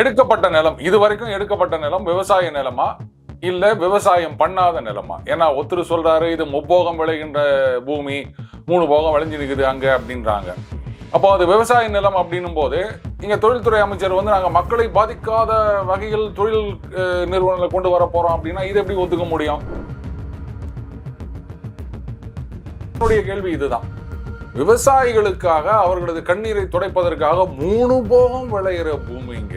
எடுக்கப்பட்ட நிலம், இதுவரைக்கும் எடுக்கப்பட்ட நிலம் விவசாய நிலமா இல்ல விவசாயம் பண்ணாத நிலமா? ஏன்னா ஒருத்தர் சொல்றாரு இது முப்போகம் விளைகின்ற பூமி, 3 போகம் விளைஞ்சு நிக்குது அங்க அப்படின்றாங்க. அப்போ அது விவசாய நிலம் அப்படின்னும் போது இங்க தொழில்துறை அமைச்சர் வந்து நாங்க மக்களை பாதிக்காத வகையில் தொழில் நிறுவனங்களை கொண்டு வர போறோம் அப்படின்னா இது எப்படி ஒத்துக்க முடியும்? என்னுடைய கேள்வி இதுதான். விவசாயிகளுக்காக அவர்களது கண்ணீரை துடைப்பதற்காக 3 போகம் விளையிற பூமிங்க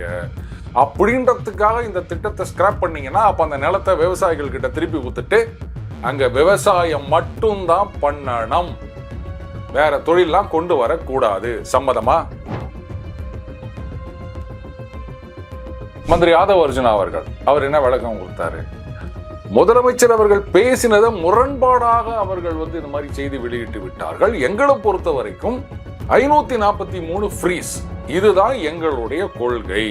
அப்படின்றதுக்காக இந்த திட்டத்தை ஸ்கிராப் பண்ணீங்கன்னா அப்ப அந்த நிலத்தை விவசாயிகள் கிட்ட திருப்பி கொடுத்துட்டு அங்க விவசாயம் மட்டும்தான் பண்ணணும், வேற தொழிலாம் கொண்டு வரக்கூடாது. சம்மதமா? மந்திரி ஆதவ அர்ஜுனா அவர் என்ன விளக்கம் கொடுத்தாரு? முதலமைச்சர் அவர்கள் பேசினதை முரண்பாடாக அவர்கள் வந்து இந்த மாதிரி செய்தி வெளியிட்டு விட்டார்கள். எங்களை பொறுத்த வரைக்கும் 543 ஃப்ரீஸ், இதுதான் எங்களுடைய கொள்கை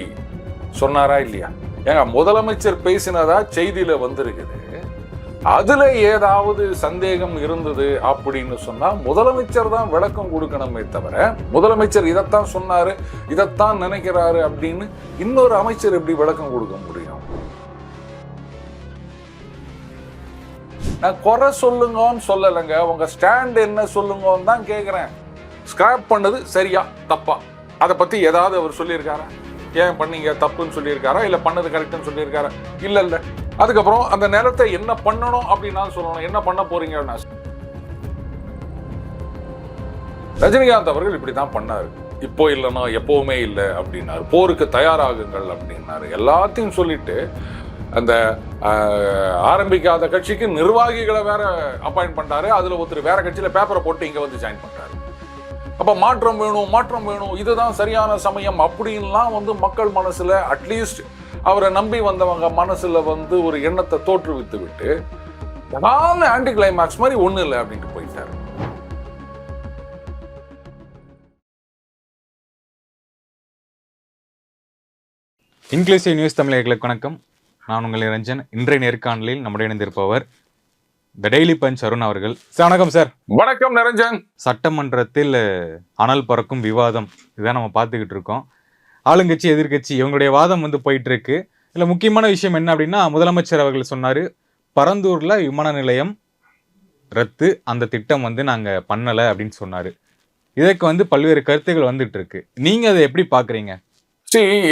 சொன்னாரா இல்லையா? ஏங்க முதலமைச்சர் பேசினதா செய்தியில வந்திருக்குது. அதுல ஏதாவது சந்தேகம் இருந்தது அப்படின்னு சொன்னா முதலமைச்சர் தான் விளக்கம் கொடுக்கணுமே தவிர முதலமைச்சர் இதைத்தான் சொன்னாரு, இதைத்தான் நினைக்கிறாரு அப்படின்னு இன்னொரு அமைச்சர் எப்படி விளக்கம் கொடுக்க முடியும்? நான் குறை சொல்லுங்கன்னு சொல்லலைங்க, உங்க ஸ்டாண்ட் என்ன சொல்லுங்கன்னு தான் கேட்கிறேன். ஸ்கிராப் பண்ணது சரியா தப்பா அதை பத்தி ஏதாவது அவர் சொல்லியிருக்காரா? ஏன் பண்ணீங்க தப்புன்னு சொல்லியிருக்காரா இல்ல பண்ணது கரெக்ட்னு சொல்லியிருக்காரா? இல்ல. அதுக்கப்புறம் அந்த நிலத்தை என்ன பண்ணணும் அப்படின்னா சொல்லணும். என்ன பண்ண போறீங்க? ரஜினிகாந்த் அவர்கள் இப்படிதான் பண்ணாரு. இப்போ இல்லைன்னா எப்பவுமே இல்லை அப்படின்னாரு. போருக்கு தயாராகுங்கள் அப்படின்னாரு. எல்லாத்தையும் சொல்லிட்டு அந்த ஆரம்பிக்காத கட்சிக்கு நிர்வாகிகளை வேற அப்பாயிண்ட் பண்றாரு. அதுல ஒருத்தர் வேற கட்சியில பேப்பரை போட்டு இங்க வந்து ஜாயின் பண்றாரு. அப்ப மாற்றம் வேணும், இதுதான் சரியான சமயம் அப்படின்லாம் வந்து மக்கள் மனசுல அட்லீஸ்ட் அவரை நம்பி வந்தவங்க மனசுல வந்து ஒரு எண்ணத்தை தோற்றுவித்து விட்டு ஆன்டி கிளைமாக்ஸ் மாதிரி ஒண்ணு இல்லை அப்படின்ட்டு போயிட்டாரு. இன்க்ளூசிவ் நியூஸ் தமிழர்களுக்கு வணக்கம். நான் உங்கள் நிரஞ்சன். இன்றைய நேர்காணலில் நம்முடைய இணைந்திருப்பவர் த டெய்லி பஞ்ச் அருண் அவர்கள். சார் வணக்கம். சார் வணக்கம் நிரஞ்சன். சட்டமன்றத்தில் அனல் பறக்கும் விவாதம் இதான் நம்ம பார்த்துக்கிட்டு இருக்கோம். ஆளுங்கட்சி எதிர்கட்சி இவங்களுடைய வாதம் வந்து போயிட்டு இருக்கு. இதில் முக்கியமான விஷயம் என்ன அப்படின்னா, முதலமைச்சர் அவர்கள் சொன்னார் பரந்தூரில் விமான நிலையம் ரத்து, அந்த திட்டம் வந்து நாங்கள் பண்ணலை அப்படின்னு சொன்னார். இதற்கு வந்து பல்வேறு கருத்துக்கள் வந்துட்டு இருக்கு. நீங்கள் அதை எப்படி பார்க்குறீங்க?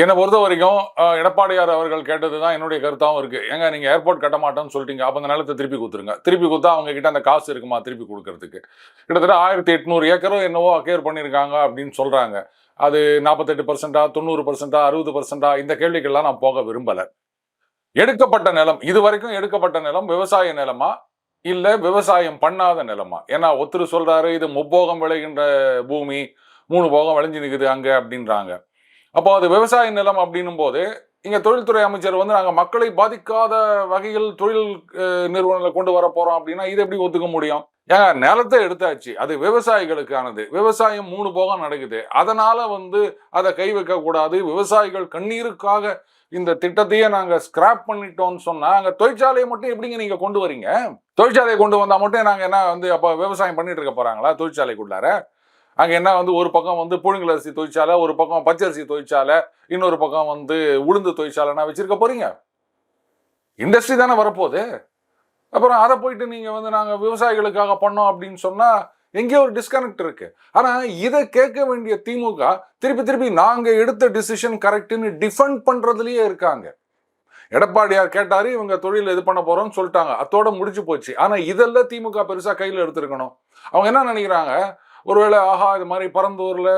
என்னை பொறுத்த வரைக்கும் எடப்பாடியார் அவர்கள் கேட்டதுதான் என்னுடைய கருத்தாகவும் இருக்கு. ஏங்க நீங்க ஏர்போர்ட் கட்ட மாட்டோம்னு சொல்லிட்டீங்க, அப்ப அந்த நிலத்தை திருப்பி கொடுத்துருங்க. திருப்பி கொடுத்தா அவங்க கிட்ட அந்த காசு இருக்குமா திருப்பி கொடுக்கறதுக்கு? கிட்டத்தட்ட 1800 ஏக்கரோ என்னவோ அக்கேர் பண்ணியிருக்காங்க அப்படின்னு சொல்றாங்க. அது 48%, 90%, 60%? இந்த கேள்விகள்லாம் நான் போக விரும்பல. எடுக்கப்பட்ட நிலம், இதுவரைக்கும் எடுக்கப்பட்ட நிலம் விவசாய நிலமா இல்ல விவசாயம் பண்ணாத நிலமா? ஏன்னா ஒருத்தர் சொல்றாரு இது முப்போகம் விளைகின்ற பூமி, 3 போகம் விளைஞ்சு நிக்குது அங்க அப்படின்றாங்க. அப்போ அது விவசாய நிலம் அப்படின்னும் போது இங்க தொழில்துறை அமைச்சர் வந்து நாங்க மக்களை பாதிக்காத வகையில் தொழில் நிறுவனங்களை கொண்டு வர போறோம் அப்படின்னா இது எப்படி ஒத்துக்க முடியும்? ஏங்க நிலத்தை எடுத்தாச்சு, அது விவசாயிகளுக்கானது. விவசாயம் 3 போகம் நடக்குது. அதனால வந்து அதை கை வைக்க கூடாது. விவசாயிகள் கண்ணீருக்காக இந்த திட்டத்தையே நாங்க ஸ்கிராப் பண்ணிட்டோம்னு சொன்னா அங்க தொழிற்சாலையை மட்டும் எப்படிங்க நீங்க கொண்டு வரீங்க? தொழிற்சாலையை கொண்டு வந்தா மட்டும் நாங்க என்ன வந்து அப்ப விவசாயம் பண்ணிட்டு இருக்க போறாங்களா தொழிற்சாலைக்குள்ளார? அங்க என்ன வந்து ஒரு பக்கம் வந்து புழுங்கல் அரிசி தொழிற்சாலை, ஒரு பக்கம் பச்சரிசி தொழிற்சாலை, இன்னொரு பக்கம் வந்து உளுந்து தொழிற்சாலைனா வச்சிருக்க போறீங்க? இண்டஸ்ட்ரி தானே வரப்போகுது. அப்புறம் அதை போயிட்டு நீங்க வந்து நாங்க விவசாயிகளுக்காக பண்ணோம் அப்படின்னு சொன்னா எங்கேயோ ஒரு டிஸ்கனெக்ட் இருக்கு. ஆனா இதை கேட்க வேண்டிய திமுக திருப்பி நாங்க எடுத்த டிசிஷன் கரெக்ட்னு டிஃபெண்ட் பண்றதுலயே இருக்காங்க. எடப்பாடியார் கேட்டாரு, இவங்க தொழில் இது பண்ண போறோம்னு சொல்லிட்டாங்க, அதோட முடிச்சு போச்சு. ஆனா இதெல்லாம் திமுக பெருசா கையில எடுத்திருக்கணும். அவங்க என்ன நினைக்கிறாங்க, ஒருவேளை ஆஹா இது மாதிரி பரந்தூர்ல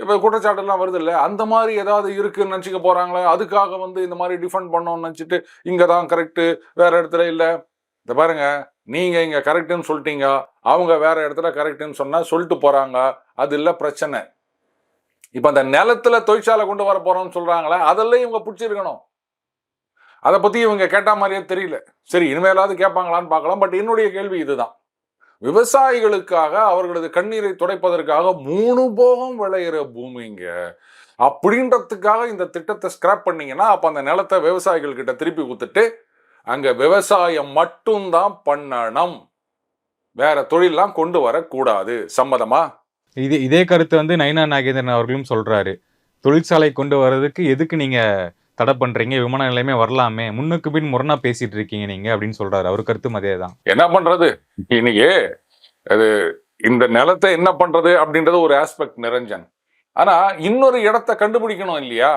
இப்ப குற்றச்சாட்டுலாம் வருது இல்லை, அந்த மாதிரி ஏதாவது இருக்குன்னு நினச்சிக்க போறாங்களே, அதுக்காக வந்து இந்த மாதிரி டிஃபெண்ட் பண்ணோம்னு நினச்சிட்டு இங்க தான் கரெக்டு வேற இடத்துல இல்லை. இந்த பாருங்க, நீங்க இங்க கரெக்டுன்னு சொல்லிட்டீங்க, அவங்க வேற இடத்துல கரெக்டுன்னு சொன்னா சொல்லிட்டு போறாங்க, அது இல்லை பிரச்சனை. இப்ப அந்த நிலத்துல தொழிற்சாலை கொண்டு வர போறோம்னு சொல்றாங்களே, அதெல்லாம் இவங்க பிடிச்சிருக்கணும். அதை பத்தி இவங்க கேட்ட மாதிரியே தெரியல. சரி, இனிமேலாவது கேட்பாங்களான்னு பார்க்கலாம். பட் என்னுடைய கேள்வி இதுதான். விவசாயிகளுக்காக அவர்களது கண்ணீரை துடைப்பதற்காக 3 போகம் விளையிற பூமிங்க அப்படின்றதுக்காக இந்த திட்டத்தை ஸ்கிராப் பண்ணீங்கன்னா அப்ப அந்த நிலத்தை விவசாயிகள் கிட்ட திருப்பி கொடுத்துட்டு அங்க விவசாயம் மட்டும்தான் பண்ணணும், வேற தொழிலாம் கொண்டு வரக்கூடாது. சம்மதமா? இதே கருத்து வந்து நயினா நாகேந்திரன் அவர்களும் சொல்றாரு. தொழிற்சாலை கொண்டு வர்றதுக்கு எதுக்கு நீங்க தடை பண்றீங்க, விமான நிலையமே வரலாமே, முன்னுக்கு பின் முரணா பேசிட்டு இருக்கீங்க நீங்க அப்படின்னு சொல்றாரு. அவர் கருத்தும் அதேதான். என்ன பண்றது இன்னைக்கு அது இந்த நிலத்தை என்ன பண்றது அப்படின்றது ஒரு ஆஸ்பெக்ட் நிரஞ்சன். ஆனா இன்னொரு இடத்தை கண்டுபிடிக்கணும் இல்லையா?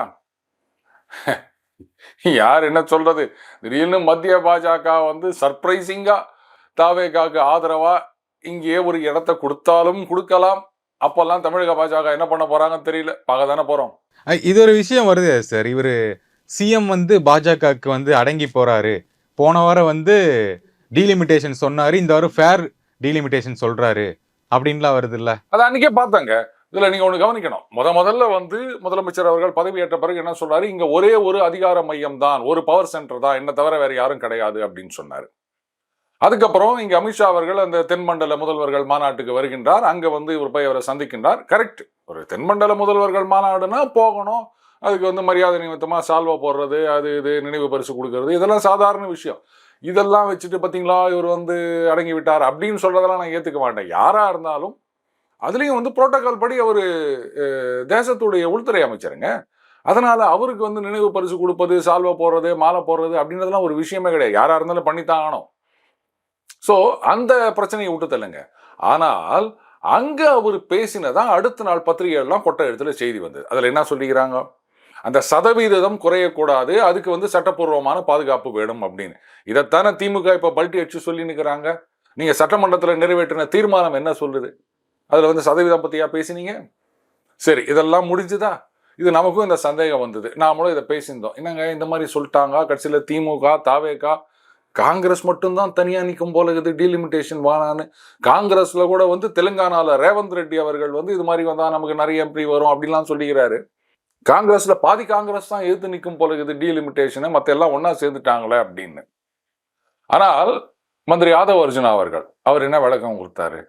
யார் என்ன சொல்றது, திடீர்னு மத்திய பாஜக வந்து சர்ப்ரைசிங்கா தாவேகாக்கு ஆதரவா இங்கேயே ஒரு இடத்தை கொடுத்தாலும் கொடுக்கலாம். அப்பெல்லாம் தமிழக பாஜக என்ன பண்ண போறாங்கன்னு தெரியல, பார்க்க தானே போறோம். இது ஒரு விஷயம் வருது சார். இவரு சிஎம் வந்து பாஜகவுக்கு வந்து அடங்கி போறாரு. போன வாரம் வந்து டீலிமிட்டேஷன் சொன்னாரு, இந்த வாரம் ஃபேர் டீலிமிட்டேஷன் சொல்றாரு அப்படின்லாம் வருது இல்ல. அதை அன்னைக்கே பார்த்தாங்க. இதுல நீங்க ஒண்ணு கவனிக்கணும். முதல்ல வந்து முதலமைச்சர் அவர்கள் பதவியேற்ற பிறகு என்ன சொல்றாரு, இங்க ஒரே ஒரு அதிகார மையம் தான், ஒரு பவர் சென்டர் தான், என்ன தவிர வேற யாரும் கிடையாது அப்படின்னு சொன்னாரு. அதுக்கப்புறம் இங்க அமித்ஷா அவர்கள் அந்த தென்மண்டல முதல்வர்கள் மாநாட்டுக்கு வருகின்றார். அங்க வந்து இவர் போய் அவரை சந்திக்கின்றார். கரெக்ட், ஒரு தென்மண்டல முதல்வர்கள் மாநாடுனா போகணும், அதுக்கு வந்து மரியாதை நிமித்தமா சால்வா போடுறது, அது இது நினைவு பரிசு கொடுக்கறது, இதெல்லாம் சாதாரண விஷயம். இதெல்லாம் வச்சுட்டு பாத்தீங்களா இவர் வந்து அடங்கி விட்டார் அப்படின்னு சொல்றதெல்லாம் நான் ஏத்துக்க மாட்டேன். யாரா இருந்தாலும் அதுலயும் வந்து புரோட்டோகால் படி அவரு தேசத்துடைய உள்துறை அமைச்சருங்க. அதனால அவருக்கு வந்து நினைவு பரிசு கொடுப்பது, சால்வா போடுறது, மாலை போடுறது அப்படின்றதுலாம் ஒரு விஷயமே கிடையாது. யாரா இருந்தாலும் பண்ணித்தான் ஆகணும். சோ அந்த பிரச்சனையை விட்டு தள்ளுங்க. ஆனால் அங்க அவர் பேசினதான் அடுத்த நாள் பத்திரிகைகள்லாம் கொட்டை எழுத்துல செய்தி வந்தது. அதுல என்ன சொல்லிக்கிறாங்க, அந்த சதவீதம் குறையக்கூடாது, அதுக்கு வந்து சட்டப்பூர்வமான பாதுகாப்பு வேணும் அப்படின்னு. இதைத்தானே திமுக இப்ப பல்ட்டி அடிச்சு சொல்லி நிற்கிறாங்க. நீங்க சட்டமன்றத்தில் நிறைவேற்றின தீர்மானம் என்ன சொல்லுது? அதுல வந்து சதவீதம் பத்தியா பேசினீங்க? சரி, இதெல்லாம் முடிஞ்சுதா? இது நமக்கும் இந்த சந்தேகம் வந்தது. நாமளும் இதை பேசியிருந்தோம். என்னங்க இந்த மாதிரி சொல்லிட்டாங்க, கட்சியில திமுக தாவேகா காங்கிரஸ் மட்டும்தான் தனியா நிற்கும் போல இருக்குது டீலிமிட்டேஷன் வானான்னு. காங்கிரஸ்ல கூட வந்து தெலுங்கானால ரேவந்த் ரெட்டி அவர்கள் வந்து இது மாதிரி வந்தா நமக்கு நிறைய எம்பி வரும் அப்படிலாம் சொல்லிக்கிறாரு. காங்கிரஸ்ல பாதி காங்கிரஸ் தான் எதிர்த்து நிற்கும் போல இருக்குது டீலிமிட்டேஷனை, மத்த எல்லாம் ஒன்னா சேர்ந்துட்டாங்களே அப்படின்னு. ஆனால் மந்திரி ஆதவ் அர்ஜுனா அவர் என்ன விளக்கம் கொடுத்தாரு,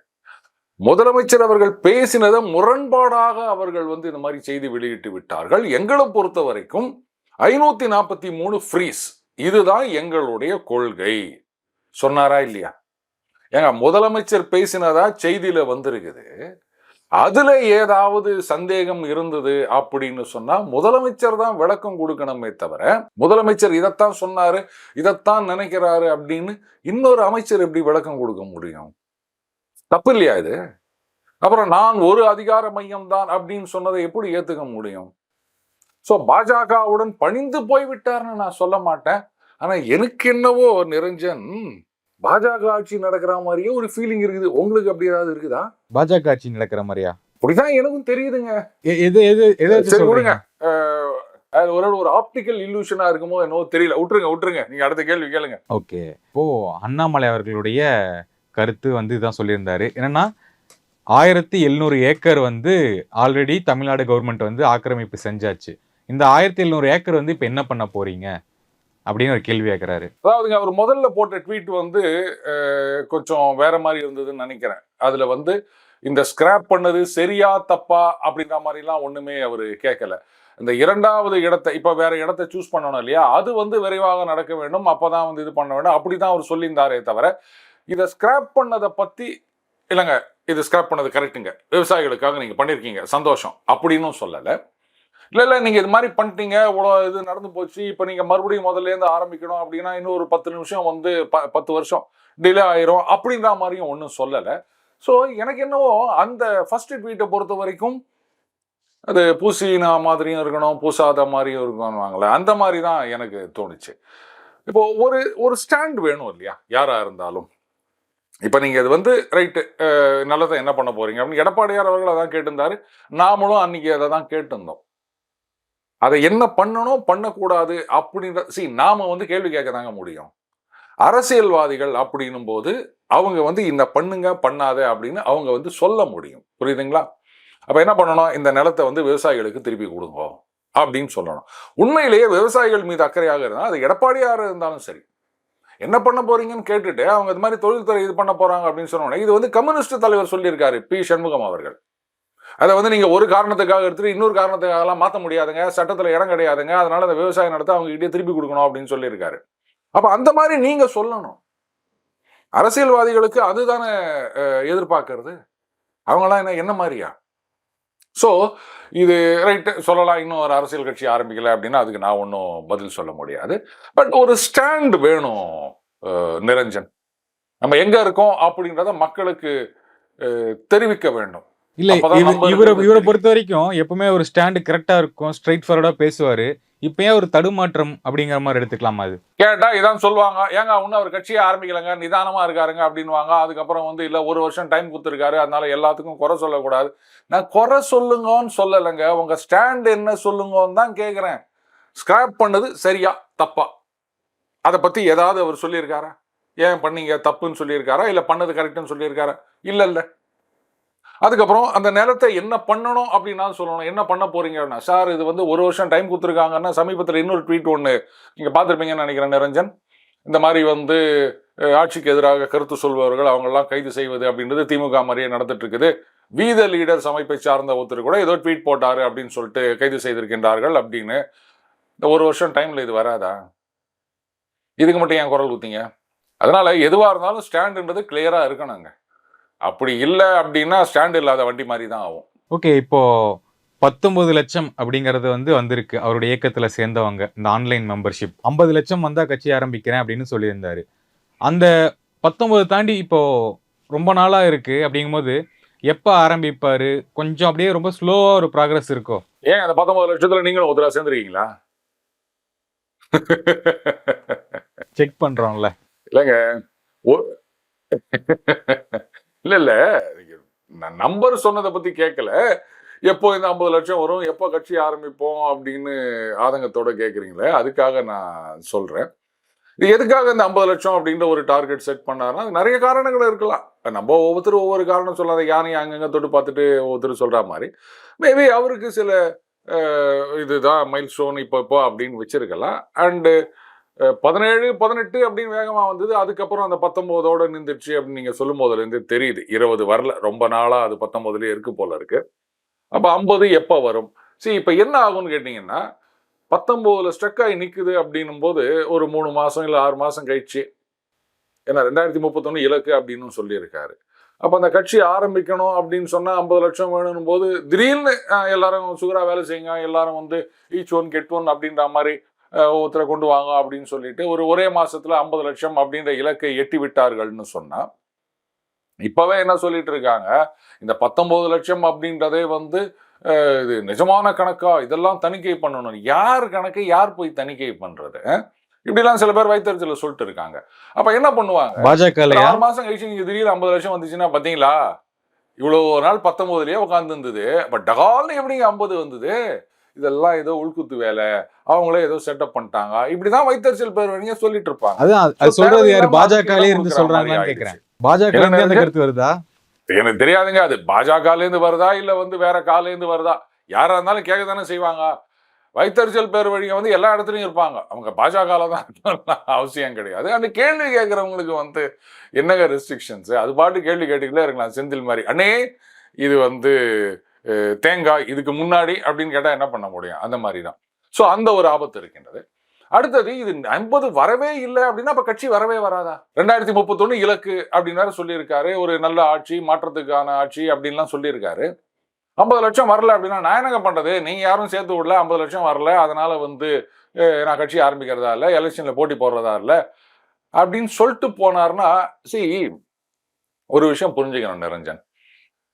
முதலமைச்சர் அவர்கள் பேசினதை முரண்பாடாக அவர்கள் வந்து இந்த மாதிரி செய்தி வெளியிட்டு விட்டார்கள். எங்களை பொறுத்த வரைக்கும் 543 ஃப்ரீஸ், இதுதான் எங்களுடைய கொள்கை சொன்னாரா இல்லையா? ஏங்க முதலமைச்சர் பேசினதா செய்தியில வந்திருக்குது. அதுல ஏதாவது சந்தேகம் இருந்தது அப்படின்னு சொன்னா முதலமைச்சர் தான் விளக்கம் கொடுக்கணுமே தவிர, முதலமைச்சர் இதைத்தான் சொன்னாரு, இதைத்தான் நினைக்கிறாரு அப்படின்னு இன்னொரு அமைச்சர் எப்படி விளக்கம் கொடுக்க முடியும்? தப்பு இல்லையா இது? அப்புறம் நான் ஒரு அதிகார மையம் தான் அப்படின்னு சொன்னதை எப்படி ஏத்துக்க முடியும்? சோ பாஜகவுடன் பணிந்து போய்விட்டார்னு நான் சொல்ல மாட்டேன். ஆனா எனக்கு என்னவோ நிரஞ்சன், பாஜக ஆட்சி நடக்கிற மாதிரியே ஒரு ஃபீலிங் இருக்குது. உங்களுக்கு அப்படி ஏதாவது இருக்குதா? பாஜக ஆட்சி நடக்கிற மாதிரியா? அப்படிதான் எனக்கும் தெரியுதுங்க. சரி விடுங்க, ஒரு ஆப்டிக்கல் இல்லூஷனா இருக்குமோ என்னவோ தெரியல. விட்டுருங்க, நீங்க அடுத்த கேள்வி கேளுங்க. ஓகே, இப்போ அண்ணாமலை அவர்களுடைய கருத்து வந்து இதான் சொல்லியிருந்தாரு. என்னன்னா 1700 ஏக்கர் வந்து ஆல்ரெடி தமிழ்நாடு கவர்மெண்ட் வந்து ஆக்கிரமிப்பு செஞ்சாச்சு. இந்த 1700 ஏக்கர் வந்து இப்ப என்ன பண்ண போறீங்க அப்படின்னு ஒரு கேள்வி கேட்கிறாரு. அதாவதுங்க, அவர் முதல்ல போட்ட ட்வீட் வந்து கொஞ்சம் வேற மாதிரி இருந்ததுன்னு நினைக்கிறேன். அதுல வந்து இந்த ஸ்கிராப் பண்ணது சரியா தப்பா அப்படின்ற மாதிரிலாம் ஒண்ணுமே அவர் கேட்கல. இந்த இரண்டாவது இடத்தை, இப்ப வேற இடத்தை சூஸ் பண்ணணும் இல்லையா, அது வந்து விரைவாக நடக்க வேண்டும், அப்பதான் வந்து இது பண்ண வேண்டும், அப்படிதான் அவர் சொல்லியிருந்தாரே தவிர இதை ஸ்கிராப் பண்ணதை பத்தி இல்லைங்க, இது ஸ்கிராப் பண்ணது கரெக்டுங்க, விவசாயிகளுக்காக நீங்க பண்ணிருக்கீங்க, சந்தோஷம் அப்படின்னு சொல்லலை. இல்ல நீங்க இது மாதிரி பண்ணிட்டீங்க, இவ்வளோ இது நடந்து போச்சு, இப்போ நீங்க மறுபடியும் முதல்ல இருந்து ஆரம்பிக்கணும் அப்படின்னா இன்னும் ஒரு 10 நிமிஷம் வந்து 10 வருஷம் டிலே ஆயிரும் அப்படின்ற மாதிரியும் ஒன்றும் சொல்லலை. ஸோ எனக்கு என்னவோ அந்த ஃபர்ஸ்ட் ட்வீட்டை பொறுத்த வரைக்கும் அது பூசினா மாதிரியும் இருக்கணும், பூசாத மாதிரியும் இருக்கணும்வாங்களே, அந்த மாதிரி தான் எனக்கு தோணுச்சு. இப்போ ஒரு ஸ்டாண்ட் வேணும் இல்லையா யாரா இருந்தாலும். இப்போ நீங்கள் இது வந்து ரைட்டு நல்லதை என்ன பண்ண போறீங்க அப்படின்னு எடப்பாடியார் அவர்கள் அதான் கேட்டிருந்தாரு, நாமளும் அன்னைக்கு அதை தான் கேட்டிருந்தோம். அதை என்ன பண்ணணும் பண்ணக்கூடாது அப்படின்ற நாம வந்து கேள்வி கேட்க தாங்க முடியும். அரசியல்வாதிகள் அப்படின்னும் போது அவங்க வந்து இந்த பண்ணுங்க பண்ணாத அப்படின்னு அவங்க வந்து சொல்ல முடியும், புரியுதுங்களா? அப்ப என்ன பண்ணணும், இந்த நிலத்தை வந்து விவசாயிகளுக்கு திருப்பி கொடுங்க அப்படின்னு சொல்லணும். உண்மையிலேயே விவசாயிகள் மீது அக்கறையாக இருந்தால் அது எடப்பாடியார் இருந்தாலும் சரி, என்ன பண்ண போறீங்கன்னு கேட்டுட்டு அவங்க இது மாதிரி தொழில்துறை இது பண்ண போறாங்க அப்படின்னு சொன்னோன்னே, இது வந்து கம்யூனிஸ்ட் தலைவர் சொல்லியிருக்காரு பி சண்முகம் அவர்கள். அதை வந்து நீங்க ஒரு காரணத்துக்காக எடுத்துட்டு இன்னொரு காரணத்துக்காகலாம் மாற்ற முடியாதுங்க, சட்டத்துல இடம் கிடையாதுங்க, அதனால அந்த விவசாய நிலத்தை அவங்க கிட்டே திருப்பி கொடுக்கணும் அப்படின்னு சொல்லியிருக்காரு. அப்ப அந்த மாதிரி நீங்க சொல்லணும். அரசியல்வாதிகளுக்கு அதுதானே எதிர்பார்க்கறது. அவங்களாம் என்ன மாதிரியா? ஸோ இது ரைட்டு சொல்லலாம், இன்னும் ஒரு அரசியல் கட்சி ஆரம்பிக்கல அப்படின்னா அதுக்கு நான் ஒன்றும் பதில் சொல்ல முடியாது. பட் ஒரு ஸ்டாண்ட் வேணும் நிரஞ்சன். நம்ம எங்க இருக்கோம் அப்படின்றத மக்களுக்கு தெரிவிக்க வேண்டும். இல்ல அப்பதான் நம்ம இவரை இருக்கிறது இவரை தெரியும். பொறுத்த வரைக்கும் எப்பவுமே ஒரு ஸ்டாண்ட் கரெக்டா இருக்கும், ஸ்ட்ரைட் ஃபார்வர்டா பேசுவாரு. இப்ப ஏன் ஒரு தடுமாற்றம் அப்படிங்கிற மாதிரி எடுத்துக்கலாமா அது? கேட்டா இதான் சொல்லுவாங்க, ஏங்க இன்னும் அவர் கட்சியே ஆரம்பிக்கலங்க, நிதானமா இருக்காருங்க அப்படின்வாங்க. அதுக்கப்புறம் வந்து இல்ல 1 வருஷம் டைம் கொடுத்துருக்காரு, அதனால எல்லாத்துக்கும் குறை சொல்லக்கூடாது. நான் குறை சொல்லுங்கன்னு சொல்லலைங்க, உங்க ஸ்டாண்ட் என்ன சொல்லுங்கன்னு தான் கேட்குறேன். ஸ்கிராப் பண்ணது சரியா தப்பா, அதை பத்தி ஏதாவது அவர் சொல்லியிருக்காரா? ஏன் பண்ணீங்க தப்புன்னு சொல்லியிருக்காரா, இல்ல பண்ணது கரெக்ட்னு சொல்லியிருக்காரா? இல்ல இல்ல. அதுக்கப்புறம் அந்த நிலத்தை என்ன பண்ணணும் அப்படின்னா சொல்லணும். என்ன பண்ண போறீங்கன்னா, சார் இது வந்து 1 வருஷம் டைம் கொடுத்துருக்காங்கன்னா, சமீபத்தில் இன்னொரு ட்வீட் ஒன்று நீங்க பார்த்துருப்பீங்கன்னு நினைக்கிறேன் நிரஞ்சன். இந்த மாதிரி வந்து ஆட்சிக்கு எதிராக கருத்து சொல்பவர்கள் அவங்கெல்லாம் கைது செய்வது அப்படின்றது திமுக மாதிரியே நடந்துட்டு இருக்குது. வீத லீடர்ஸ் அமைப்பை சார்ந்த ஒருத்தர் கூட ஏதோ ட்வீட் போட்டாரு அப்படின்னு சொல்லிட்டு கைது செய்திருக்கின்றார்கள் அப்படின்னு. இந்த 1 வருஷம் டைம்ல இது வராதா? இதுக்கு மட்டும் ஏன் குரல் ஊத்தீங்க? அதனால எதுவா இருந்தாலும் ஸ்டாண்டுன்றது கிளியரா இருக்கணுங்க. அப்படி இல்லை அப்படின்னா ஸ்டாண்ட் இல்லாத வண்டி மாதிரி தான் ஆகும். ஓகே, இப்போ 19 லட்சம் அப்படிங்கிறது வந்து வந்திருக்கு அவருடைய இயக்கத்துல சேர்ந்தவங்க, இந்த ஆன்லைன் மெம்பர்ஷிப். 50 லட்சம் வந்தா கட்சி ஆரம்பிக்கிறேன் அப்படின்னு சொல்லியிருந்தாரு. அந்த 19 தாண்டி இப்போ ரொம்ப நாளா இருக்கு அப்படிங்கும்போது எப்ப ஆரம்பிப்பாரு? கொஞ்சம் அப்படியே ரொம்ப ஸ்லோவா ஒரு ப்ராக்ரஸ் இருக்கோ? ஏன் அந்த 19 லட்சத்துல நீங்களும் ஒருத்தரா சேர்ந்துருக்கீங்களா? செக் பண்றோம்ல. இல்லைங்க. இல்ல இல்ல, நான் நம்பர் சொன்னதை பத்தி கேட்கல. எப்போ இந்த 50 லட்சம் வரும், எப்போ கட்சி ஆரம்பிப்போம் அப்படின்னு ஆதங்கத்தோட கேட்குறீங்களே, அதுக்காக நான் சொல்றேன். இது எதுக்காக இந்த 50 லட்சம் அப்படின்ற ஒரு டார்கெட் செட் பண்ணாருன்னா, நிறைய காரணங்கள் இருக்கலாம். நம்ம ஒவ்வொருத்தரும் ஒவ்வொரு காரணம் சொல்லாத, யானையை அங்கங்க தொட்டு பார்த்துட்டு ஒவ்வொருத்தர் சொல்ற மாதிரி மேபி அவருக்கு சில இதுதான் மைல் ஸ்டோன் இப்போ அப்படின்னு வச்சிருக்கலாம். அண்டு 17 18 அப்படின்னு வேகமா வந்தது. அதுக்கப்புறம் அந்த 19ஓட நின்றுச்சு அப்படின்னு நீங்க சொல்லும் போதுலேருந்து தெரியுது. 20 வரல, ரொம்ப நாளா அது 19லயே இருக்கு போல இருக்கு. அப்ப 50 எப்ப வரும்? இப்ப என்ன ஆகும்னு கேட்டீங்கன்னா, 19ல ஸ்ட்ரக் ஆகி நிக்குது அப்படின்னும் போது ஒரு 3 மாசம் இல்ல 6 மாசம் கழிச்சு, ஏன்னா 2031 இலக்கு அப்படின்னு சொல்லியிருக்காரு. அப்ப அந்த கட்சி ஆரம்பிக்கணும் அப்படின்னு சொன்னா 50 லட்சம் வேணும் போது திடீர்னு எல்லாரும் சுகரா வேலை செய்யுங்க, எல்லாரும் வந்து ஈச் ஒன் கெட் ஒன் அப்படின்ற மாதிரி ஒருத்தரை கொண்டு வாங்க அப்படின்னு சொல்லிட்டு ஒரே மாசத்துல 50 லட்சம் அப்படின்ற இலக்கை எட்டி விட்டார்கள்னு சொன்னா, இப்பவே என்ன சொல்லிட்டு இருக்காங்க, இந்த 19 லட்சம் அப்படின்றதே வந்து இது நிஜமான கணக்கா, இதெல்லாம் தணிக்கை பண்ணணும். யார் கணக்கு யார் போய் தணிக்கை பண்றது? இப்படிலாம் சில பேர் வைத்தறிச்சல சொல்லிட்டு இருக்காங்க. அப்ப என்ன பண்ணுவாங்க, பாஜக 6 மாசம் கழிச்சு நீங்க திடீர்னு 50 லட்சம் வந்துச்சுன்னா பாத்தீங்களா, இவ்வளவு நாள் 19லயே உட்கார்ந்து இருந்தது, பட் டகால்னு எப்படிங்க 50 வந்தது? இதெல்லாம் ஏதோ உள்குத்து வேலை, அவங்களே ஏதோ செட்டப் பண்ணிட்டாங்க, இப்படிதான் வைத்தறிச்சல் பேர் வழியா சொல்லிட்டு இருப்பாங்க. அது சொல்றது யாரு? பாஜகலே இருந்து சொல்றாங்கன்னு கேக்குறேன். பாஜக அந்த கருத்து வருதா? எனக்கு தெரியாதுங்க, அது பாஜகல இருந்து வருதா இல்ல வந்து வேற கால இருந்து வருதா, யாரா இருந்தாலும் கேட்க தானே செய்வாங்க. வைத்தறிச்சல் பேர் வழியா வந்து எல்லா இடத்துலயும் இருப்பாங்க, அவங்க பாஜகல தான் அவசியம் கிடையாது. அந்த கேள்வி கேட்கறவங்களுக்கு வந்து என்னங்க ரெஸ்ட்ரிக்ஷன்ஸ்? அது பாட்டு கேள்வி கேட்டுக்கிட்டே இருக்கலாம். செந்தில் மாதிரி, அண்ணே இது வந்து தேங்காய் இதுக்கு முன்னாடி அப்படின்னு கேட்டா என்ன பண்ண முடியும்? அந்த மாதிரி தான். ஸோ அந்த ஒரு ஆபத்து இருக்கின்றது. அடுத்தது, இது 50 வரவே இல்லை அப்படின்னா அப்ப கட்சி வரவே வராதா? 2031 இலக்கு அப்படின்னு சொல்லியிருக்காரு. ஒரு நல்ல ஆட்சி, மாற்றத்துக்கான ஆட்சி அப்படின்லாம் சொல்லியிருக்காரு. 50 லட்சம் வரல அப்படின்னா நான் என்னங்க பண்றது? நீங்க யாரும் சேர்த்து விடல, 50 லட்சம் வரல, அதனால வந்து நான் கட்சி ஆரம்பிக்கிறதா இல்லை, எலெக்ஷன்ல போட்டி போடுறதா இல்லை அப்படின்னு சொல்லிட்டு போனார்னா, ஒரு விஷயம் புரிஞ்சுக்கணும் நிரஞ்சன்.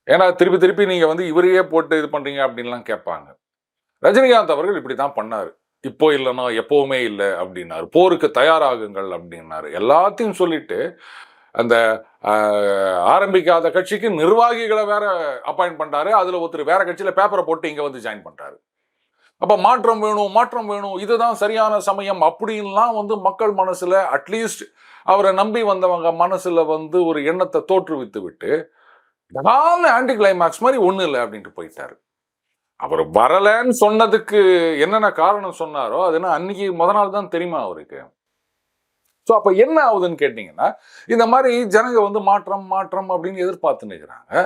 ஏன்னா திருப்பி திருப்பி நீங்க வந்து இவரையே போட்டு இது பண்றீங்க அப்படின்லாம் கேட்பாங்க. ரஜினிகாந்த் அவர்கள் இப்படித்தான் பண்ணாரு. இப்போ இல்லைன்னா எப்பவுமே இல்லை அப்படின்னாரு. போருக்கு தயாராகுங்கள் அப்படின்னாரு. எல்லாத்தையும் சொல்லிட்டு அந்த ஆரம்பிக்காத கட்சிக்கு நிர்வாகிகளை வேற அப்பாயிண்ட் பண்றாரு. அதுல ஒருத்தர் வேற கட்சியில பேப்பரை போட்டு இங்க வந்து ஜாயின் பண்றாரு. அப்ப மாற்றம் வேணும், மாற்றம் வேணும், இதுதான் சரியான சமயம் அப்படின்லாம் வந்து மக்கள் மனசுல, அட்லீஸ்ட் அவரை நம்பி வந்தவங்க மனசுல வந்து ஒரு எண்ணத்தை தோற்றுவித்து விட்டு ஆன்டி கிளைமாக்ஸ் மாதிரி ஒண்ணு இல்லை அப்படின்ட்டு போயிட்டாரு. அவர் வரலன்னு சொன்னதுக்கு என்னென்ன காரணம் சொன்னாரோ அது என்ன அன்னைக்கு நாள் தான் தெரியுமா அவருக்கு. ஸோ அப்ப என்ன ஆகுதுன்னு கேட்டீங்கன்னா, இந்த மாதிரி ஜனங்க வந்து மாற்றம் மாற்றம் அப்படின்னு எதிர்பார்த்து நிற்கிறாங்க.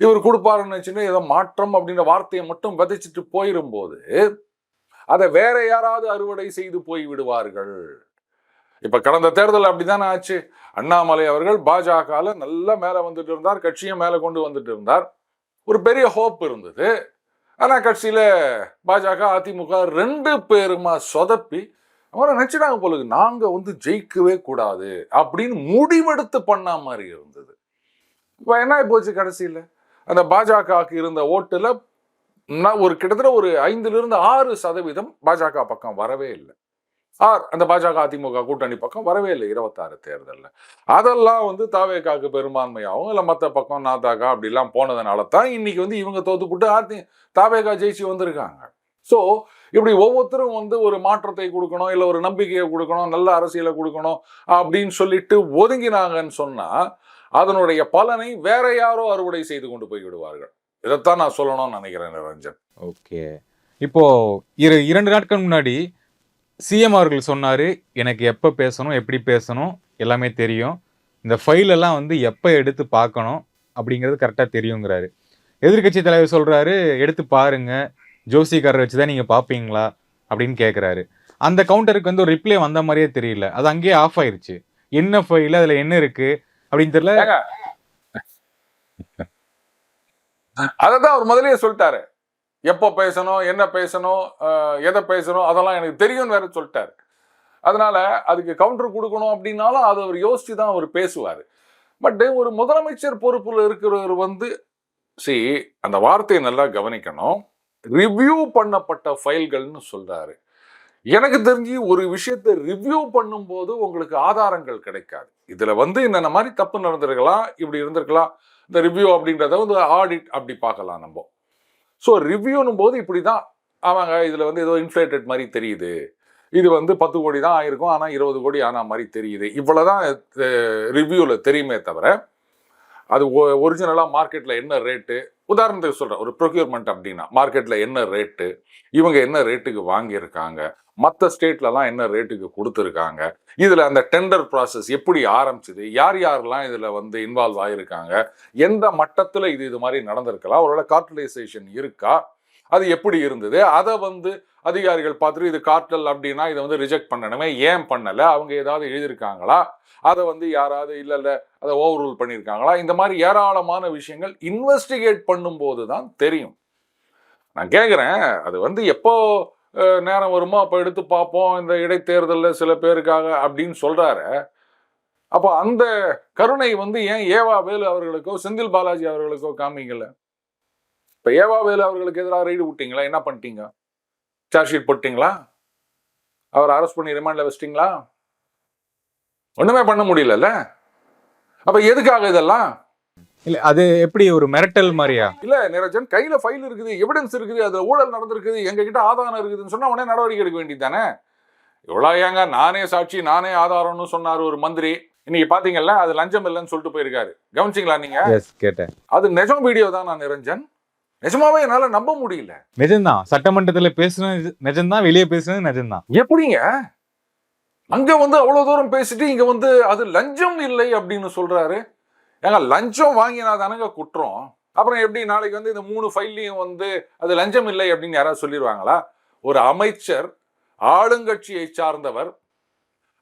இவர் கொடுப்பாருன்னு வச்சுட்டு ஏதோ மாற்றம் அப்படின்ற வார்த்தையை மட்டும் விதைச்சிட்டு போயிரும்போது அதை வேற யாராவது அறுவடை செய்து போய் விடுவார்கள். இப்ப கடந்த தேர்தல் அப்படித்தானே ஆச்சு. அண்ணாமலை அவர்கள் பாஜகல நல்லா மேல வந்துட்டு இருந்தார், கட்சியும் மேல கொண்டு வந்துட்டு இருந்தார், ஒரு பெரிய ஹோப் இருந்தது. ஆனா கட்சியில பாஜக அதிமுக 2 பேருமா சொதப்பி அவரை நினைச்சிட்டாங்க போல இருக்கு, நாங்க வந்து ஜெயிக்கவே கூடாது அப்படின்னு முடிவெடுத்து பண்ண மாதிரி இருந்தது. இப்ப என்ன போச்சு கடைசியில, அந்த பாஜகவுக்கு இருந்த ஓட்டுல ஒரு கிட்டத்தட்ட ஒரு 5-6% பாஜக பக்கம் வரவே இல்லை. அந்த பாஜக அதிமுக கூட்டணி பக்கம் வரவே இல்லை 26 தேர்தலில். அதெல்லாம் வந்து தாவேகாவுக்கு பெரும்பான்மையாகவும் இல்லை மற்ற பக்கம் நாதாகா அப்படிலாம் போனதுனால தான் இன்னைக்கு வந்து இவங்க தோத்துப்புட்டு தாவேகா ஜெயிச்சு வந்திருக்காங்க. ஸோ இப்படி ஒவ்வொருத்தரும் வந்து ஒரு மாற்றத்தை கொடுக்கணும், இல்லை ஒரு நம்பிக்கையை கொடுக்கணும், நல்ல அரசியலை கொடுக்கணும் அப்படின்னு சொல்லிட்டு ஒதுங்கினாங்கன்னு சொன்னா அதனுடைய பலனை வேற யாரோ அறுவடை செய்து கொண்டு போய் விடுவார்கள். இதைத்தான் நான் சொல்லணும்னு நினைக்கிறேன் நிரஞ்சன். ஓகே, இப்போ 2 நாட்கள் முன்னாடி சிஎம் அவர்கள் சொன்னாரு, எனக்கு எப்போ பேசணும், எப்படி பேசணும் எல்லாமே தெரியும், இந்த ஃபைல் எல்லாம் வந்து எப்போ எடுத்து பார்க்கணும் அப்படிங்கிறது கரெக்டாக தெரியுங்கிறாரு. எதிர்க்கட்சி தலைவர் சொல்றாரு, எடுத்து பாருங்க, ஜோசிக்காரர் வச்சு தான் நீங்கள் பார்ப்பீங்களா அப்படின்னு கேட்குறாரு. அந்த கவுண்டருக்கு வந்து ஒரு ரிப்ளை வந்த மாதிரியே தெரியல, அது அங்கேயே ஆஃப் ஆயிருச்சு. என்ன ஃபைல், அதில் என்ன இருக்கு அப்படின்னு தெரியல. அதான் அவர் முதலே சொல்லிட்டாரு, எப்போ பேசணும், என்ன பேசணும், எதை பேசணும் அதெல்லாம் எனக்கு தெரியும்னு வேற சொல்லிட்டாரு. அதனால அதுக்கு கவுண்டர் கொடுக்கணும் அப்படின்னாலும் அதை அவர் யோசிச்சு தான் அவர் பேசுவார். பட் ஒரு முதலமைச்சர் பொறுப்புல இருக்கிறவர் வந்து அந்த வார்த்தையை நல்லா கவனிக்கணும். ரிவ்யூ பண்ணப்பட்ட ஃபைல்கள்னு சொல்றாரு. எனக்கு தெரிஞ்சு ஒரு விஷயத்தை ரிவ்யூ பண்ணும்போது உங்களுக்கு ஆதாரங்கள் கிடைக்காது. இதுல வந்து இந்த மாதிரி தப்பு நடந்திருக்கலாம், இப்படி இருந்திருக்கலாம். இந்த ரிவ்யூ அப்படின்றத வந்து ஆடிட் அப்படி பார்க்கலாம் நம்ம. ஸோ ரிவ்யூனும் போது இப்படி தான் அவங்க இதில் வந்து ஏதோ இன்ஃப்ளேட்டட் மாதிரி தெரியுது, இது வந்து 10 கோடி தான் ஆயிருக்கும் ஆனால் 20 கோடி ஆன மாதிரி தெரியுது, இவ்வளோதான் ரிவ்யூவில் தெரியுமே தவிர அது ஒரிஜினலாக மார்க்கெட்டில் என்ன ரேட்டு, உதாரணத்துக்கு சொல்கிறேன், ஒரு ப்ரொக்யூர்மெண்ட் அப்படின்னா மார்க்கெட்டில் என்ன ரேட்டு, இவங்க என்ன ரேட்டுக்கு வாங்கியிருக்காங்க, மற்ற ஸ்டேட்லலாம் என்ன ரேட்டுக்கு கொடுத்துருக்காங்க, இதில் அந்த டெண்டர் ப்ராசஸ் எப்படி ஆரம்பிச்சுது, யார் யாரெல்லாம் இதில் வந்து இன்வால்வ் ஆகியிருக்காங்க, எந்த மட்டத்தில் இது மாதிரி நடந்திருக்கலாம், அவரோட கார்ட்டலைசேஷன் இருக்கா, அது எப்படி இருந்தது, அதை வந்து அதிகாரிகள் பார்த்துட்டு இது கார்ட்டல் அப்படின்னா இதை வந்து ரிஜெக்ட் பண்ணணுமே, ஏன் பண்ணலை, அவங்க ஏதாவது எழுதியிருக்காங்களா, அதை வந்து யாராவது இல்லை அதை ஓவர் ரூல் பண்ணியிருக்காங்களா, இந்த மாதிரி ஏராளமான விஷயங்கள் இன்வெஸ்டிகேட் பண்ணும்போது தான் தெரியும். நான் கேட்குறேன், அது வந்து எப்போ நேரம் வருமோ அப்போ எடுத்து பார்ப்போம், இந்த இடைத்தேர்தலில் சில பேருக்காக அப்படின்னு சொல்றாரு. அப்போ அந்த கருணை வந்து ஏன் ஏவா வேலு அவர்களுக்கோ செந்தில் பாலாஜி அவர்களுக்கோ காமிக்கல? இப்போ ஏவா வேலு அவர்களுக்கு எதிராக ரைடு விட்டீங்களா, என்ன பண்ணிட்டீங்க, சார்ஜ் ஷீட் போட்டீங்களா, அவர் அரெஸ்ட் பண்ணி ரிமாண்ட்ல வச்சிட்டீங்களா? ஒண்ணுமே பண்ண முடியல. அப்ப எதுக்காக இதெல்லாம்? இல்ல அது எப்படி ஒரு மிரட்டல் மாதிரியா? இல்ல நிரஞ்சன், கையில ஃபைல் இருக்குது, எவிடன்ஸ் இருக்குது, அது ஊழல் நடந்திருக்குது, எங்க கிட்ட ஆதாரம் இருக்குதுன்னு சொன்னா உடனே நடவடிக்கை எடுக்க வேண்டியது தானே. இவ்வளவு ஏங்க நானே சாட்சி நானே ஆதாரம்னு சொன்னார் ஒரு மந்திரி. இன்னைக்கு பாத்தீங்கல்ல, அது லஞ்சம் இல்லைன்னு சொல்லிட்டு போயிருக்காரு. கவனிச்சிங்களா நீங்க? கேட்டேன். அது நிஜம் வீடியோ தான் நான் நிரஞ்சன். நிஜமாவே என்னால நம்ப முடியல. நிஜம்தான், சட்டமன்றத்துல பேசுனது நிஜம்தான், வெளியே பேசுனது நிஜம்தான். எப்படிங்க அங்க வந்து அவ்வளவு தூரம் பேசிட்டு இங்க வந்து அது லஞ்சம் இல்லை அப்படின்னு சொல்றாரு? ஏங்க லஞ்சம் வாங்கினா தானங்க குற்றம். அப்புறம் எப்படி நாளைக்கு வந்து இந்த 3 ஃபைல்லையும் வந்து அது லஞ்சம் இல்லை அப்படின்னு யாராவது சொல்லிடுவாங்களா? ஒரு அமைச்சர், ஆளுங்கட்சியை சார்ந்தவர்,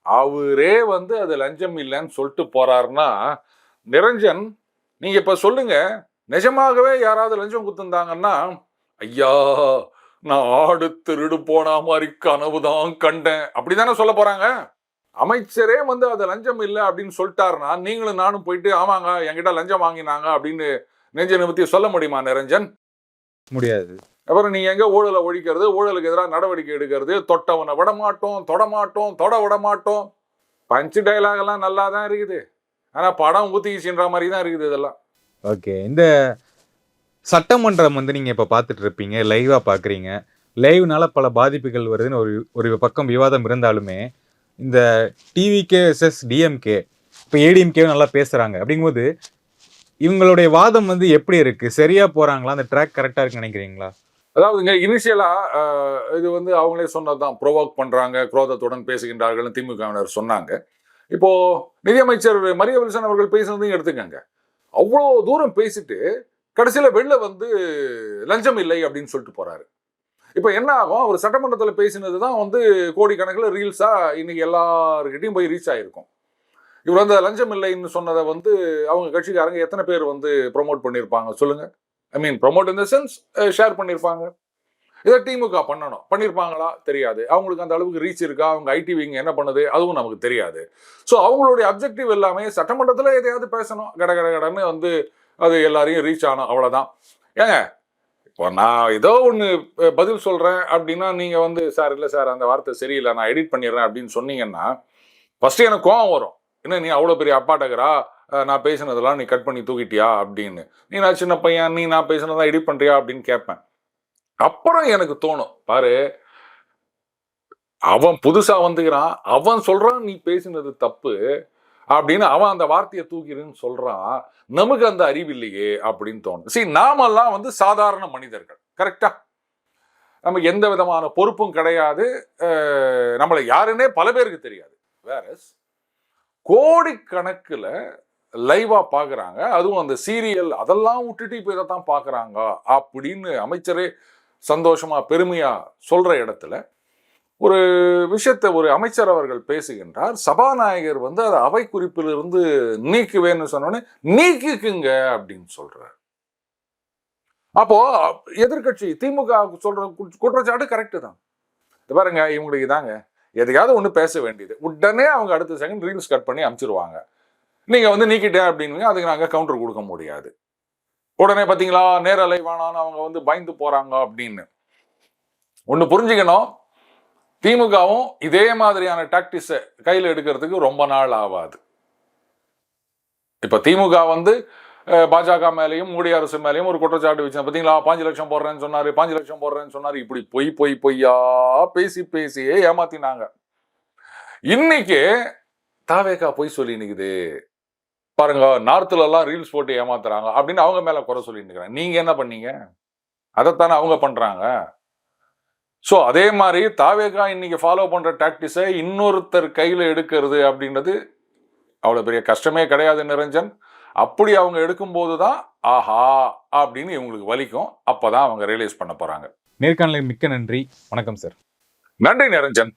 அவரே வந்து அது லஞ்சம் இல்லைன்னு சொல்லிட்டு போறாருன்னா, நிரஞ்சன் நீங்க இப்ப சொல்லுங்க, நிஜமாகவே யாராவது லஞ்சம் குத்துந்தாங்கன்னா, ஐயா நான் ஆடு திருடு போன மாதிரி கனவுதான் கண்டேன் அப்படிதானே சொல்ல போறாங்க. அமைச்சரே வந்து அது லஞ்சம் இல்லை அப்படின்னு சொல்லிட்டாருன்னா, நீங்களும் நானும் போயிட்டு ஆமாங்க என்கிட்ட லஞ்சம் வாங்கினாங்க அப்படின்னு நெஞ்ச நிமித்தி சொல்ல முடியுமா நிரஞ்சன்? முடியாது. அப்புறம் நீங்க எங்க ஊழலை ஒழிக்கிறது, ஊழலுக்கு எதிராக நடவடிக்கை எடுக்கிறது, தொட்டவனை விடமாட்டோம், தொடமாட்டோம், தொட விடமாட்டோம், பஞ்சு டைலாக் எல்லாம் நல்லா தான் இருக்குது, ஆனா படம் ஊத்திக்கிச்சுன்ற மாதிரி தான் இருக்குது இதெல்லாம். ஓகே, இந்த சட்டமன்றம் வந்து நீங்க இப்ப பார்த்துட்டு இருப்பீங்க, லைவா பாக்குறீங்க. லைவ்னால பல பாதிப்புகள் வருதுன்னு ஒரு பக்கம் விவாதம் இருந்தாலுமே, இந்த டிவிகே வெர்சஸ் டிஎம்கே, இப்போ ஏடிஎம்கே நல்லா பேசுறாங்க அப்படிங்கும்போது இவங்களுடைய வாதம் வந்து எப்படி இருக்கு, சரியா போறாங்களா, அந்த ட்ராக் கரெக்டா இருக்குன்னு நினைக்கிறீங்களா? அதாவதுங்க இனிஷியலா இது வந்து அவங்களே சொன்னதுதான், ப்ரோவோக் பண்றாங்க, குரோதத்துடன் பேசுகின்றார்கள் திமுகவினர் சொன்னாங்க. இப்போ நிதியமைச்சர் மரிய வில்சன் அவர்கள் பேசுனதையும் எடுத்துக்கங்க. அவ்வளோ தூரம் பேசிட்டு கடைசியில வெளில வந்து லஞ்சம் இல்லை அப்படின்னு சொல்லிட்டு போறாரு. இப்ப என்ன ஆகும், அவர் சட்டமன்றத்தில் பேசினது தான் வந்து கோடிக்கணக்கில் ரீல்ஸா இன்னைக்கு எல்லாருக்கிட்டையும் போய் ரீச் ஆயிருக்கும். இவர் வந்து லஞ்சம் இல்லைன்னு சொன்னதை வந்து அவங்க கட்சிக்காரங்க எத்தனை பேர் வந்து ப்ரொமோட் பண்ணியிருப்பாங்க சொல்லுங்க? I mean promote in the sense share பண்ணியிருப்பாங்க. இதை திமுக பண்ணியிருப்பாங்களா தெரியாது. அவங்களுக்கு அந்த அளவுக்கு ரீச் இருக்கா, அவங்க ஐடி விங் என்ன பண்ணுது அதுவும் நமக்கு தெரியாது. ஸோ அவங்களுடைய அப்ஜெக்டிவ் எல்லாமே சட்டமன்றத்தில் எதையாவது பேசணும், கடன்னு வந்து அது எல்லாரையும் ரீச் ஆகணும், அவ்வளோதான். ஏங்க இப்போ நான் ஏதோ ஒன்று பதில் சொல்கிறேன் அப்படின்னா நீங்கள் வந்து சார் இல்லை சார் அந்த வார்த்தை சரியில்லை நான் எடிட் பண்ணிடுறேன் அப்படின்னு சொன்னீங்கன்னா ஃபஸ்ட்டு எனக்கு கோவம் வரும். என்ன நீ அவ்வளோ பெரிய அப்பாட்டகரா, நான் பேசினதெல்லாம் நீ கட் பண்ணி தூக்கிட்டியா அப்படின்னு. நீ நான் சின்ன பையன், நீ நான் பேசினதான் எடிட் பண்ணுறியா அப்படின்னு கேட்பேன். அப்புறம் எனக்கு தோணும், பாரு அவன் புதுசா வந்துக்கிறான், அவன் சொல்றான் நீ பேசினது தப்பு அப்படின்னு, அவன் அந்த வார்த்தையை தூக்கிடுன்னு சொல்றான், நமக்கு அந்த அறிவு இல்லையே அப்படின்னு தோணும். நாமெல்லாம் வந்து சாதாரண மனிதர்கள், கரெக்டா? நமக்கு எந்த விதமான பொறுப்பும் கிடையாது, நம்மளை யாருன்னே பல பேருக்கு தெரியாது. வேற கோடிக்கணக்கில் லைவா பாக்குறாங்க, அதுவும் அந்த சீரியல் அதெல்லாம் விட்டுட்டு இப்ப இதைத்தான் பாக்குறாங்க அப்படின்னு அமைச்சரே சந்தோஷமா பெருமையா சொல்ற இடத்துல ஒரு விஷயத்தை ஒரு அமைச்சர் அவர்கள் பேசுகின்றார். சபாநாயகர் வந்து அதை அவை குறிப்பிலிருந்து நீக்குவேன்னு சொன்னோன்னே நீக்குங்க அப்படின்னு சொல்றார். அப்போ எதிர்கட்சி திமுக சொல்ற குற்றச்சாட்டு கரெக்டு தான். பாருங்க இவங்களுக்கு தாங்க எதையாவது ஒண்ணு பேச வேண்டியது, உடனே அவங்க அடுத்த செகண்ட் ரீல்ஸ் கட் பண்ணி அனுப்பிச்சிருவாங்க. நீங்க வந்து நீக்கிட்டேன் அப்படின்னு அதுக்கு நாங்க கவுண்டர் கொடுக்க முடியாது. உடனே பாத்தீங்களா நேரலை வேணான்னு அவங்க வந்து பயந்து போறாங்க அப்படின்னு. ஒண்ணு புரிஞ்சுக்கணும், திமுகவும் இதே மாதிரியான டாக்டிக்ஸை கையில் எடுக்கிறதுக்கு ரொம்ப நாள் ஆகாது. இப்ப திமுக வந்து பாஜக மேலேயும் மோடி அரசு மேலேயும் ஒரு குற்றச்சாட்டு வச்சு பார்த்தீங்களா 5 லட்சம் போடுறேன்னு சொன்னாரு, 5 லட்சம் போடுறேன்னு சொன்னாரு, இப்படி பொய்யா பேசியே ஏமாத்தினாங்க. இன்னைக்கு தாவேகா பொய் சொல்லி நிக்குது பாருங்க, நார்த்ல எல்லாம் ரீல்ஸ் போட்டு ஏமாத்துறாங்க அப்படின்னு அவங்க மேல குறை சொல்லி நிற்கிறாங்க. நீங்க என்ன பண்ணீங்க? அதைத்தானே அவங்க பண்றாங்க. ஸோ அதே மாதிரி தாவேகா இன்னைக்கு ஃபாலோ பண்ற டாக்டிஸை இன்னொருத்தர் கையில எடுக்கிறது அப்படின்றது அவ்வளவு பெரிய கஷ்டமே கிடையாது நிரஞ்சன். அப்படி அவங்க எடுக்கும்போது தான் ஆஹா அப்படின்னு இவங்களுக்கு வலிக்கும். அப்பதான் அவங்க ரியலைஸ் பண்ண போறாங்க. நேர்காணலுக்கு மிக்க நன்றி. வணக்கம் சார். நன்றி நிரஞ்சன்.